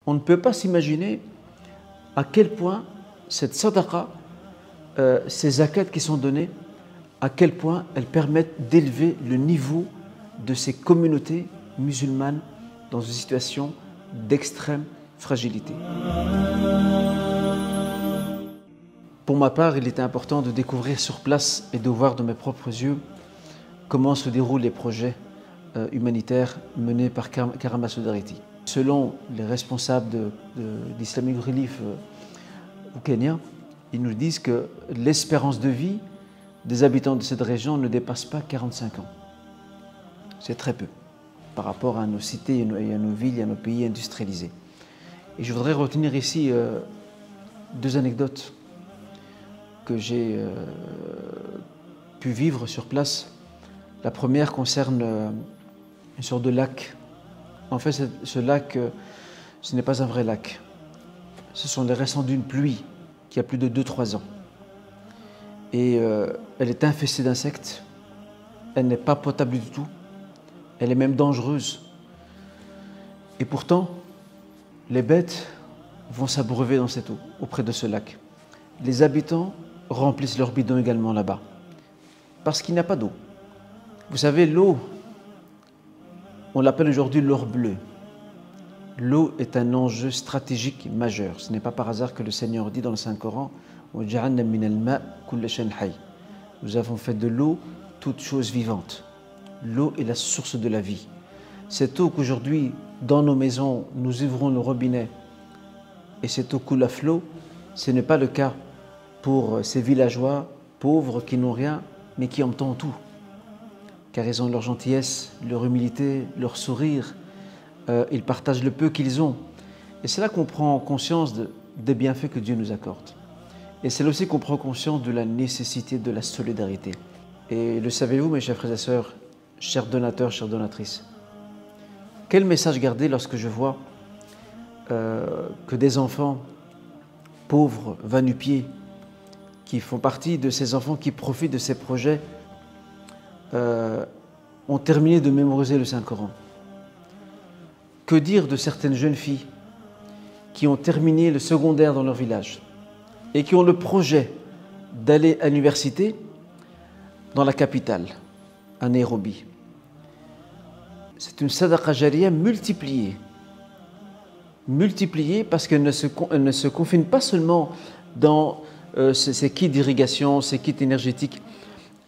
On ne peut pas s'imaginer à quel point cette sadaqa, ces zakats qui sont donnés, à quel point elles permettent d'élever le niveau de ces communautés musulmanes dans une situation d'extrême fragilité. Pour ma part, il était important de découvrir sur place et de voir de mes propres yeux comment se déroulent les projets humanitaires menés par Karama Solidarity. Selon les responsables d'Islamic Relief au Kenya, ils nous disent que l'espérance de vie des habitants de cette région ne dépasse pas 45 ans. C'est très peu par rapport à nos cités et à nos villes et à nos pays industrialisés. Et je voudrais retenir ici deux anecdotes que j'ai pu vivre sur place. La première concerne une sorte de lac. En fait, ce lac, ce n'est pas un vrai lac. Ce sont les restants d'une pluie qui a plus de 2-3 ans. Et elle est infestée d'insectes. Elle n'est pas potable du tout. Elle est même dangereuse. Et pourtant, les bêtes vont s'abreuver dans cette eau, auprès de ce lac. Les habitants remplissent leurs bidons également là-bas, parce qu'il n'y a pas d'eau. Vous savez, l'eau, on l'appelle aujourd'hui l'or bleu. L'eau est un enjeu stratégique majeur. Ce n'est pas par hasard que le Seigneur dit dans le Saint-Coran « Nous avons fait de l'eau toute chose vivante ». L'eau est la source de la vie. Cette eau qu'aujourd'hui, dans nos maisons, nous ouvrons le robinet et cette eau coule à flot, ce n'est pas le cas pour ces villageois pauvres qui n'ont rien, mais qui entendent tout. Car ils ont leur gentillesse, leur humilité, leur sourire. Ils partagent le peu qu'ils ont. Et c'est là qu'on prend conscience des bienfaits que Dieu nous accorde. Et c'est là aussi qu'on prend conscience de la nécessité de la solidarité. Et le savez-vous, mes chers frères et sœurs, chers donateurs, chères donatrices, quel message garder lorsque je vois que des enfants pauvres, va-nu-pieds, qui font partie de ces enfants qui profitent de ces projets, ont terminé de mémoriser le Saint-Coran. Que dire de certaines jeunes filles qui ont terminé le secondaire dans leur village et qui ont le projet d'aller à l'université dans la capitale, à Nairobi? C'est une sadaqa jariya multipliée. Multipliée parce qu'elle ne se confine pas seulement dans ces kits d'irrigation, ces kits énergétiques.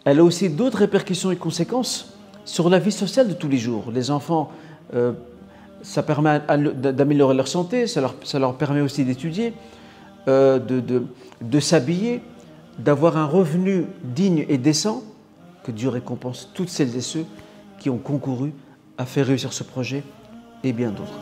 Elle a aussi d'autres répercussions et conséquences sur la vie sociale de tous les jours. Les enfants, ça permet d'améliorer leur santé, ça leur permet aussi d'étudier, de s'habiller, d'avoir un revenu digne et décent. Que Dieu récompense toutes celles et ceux qui ont concouru à faire réussir ce projet et bien d'autres.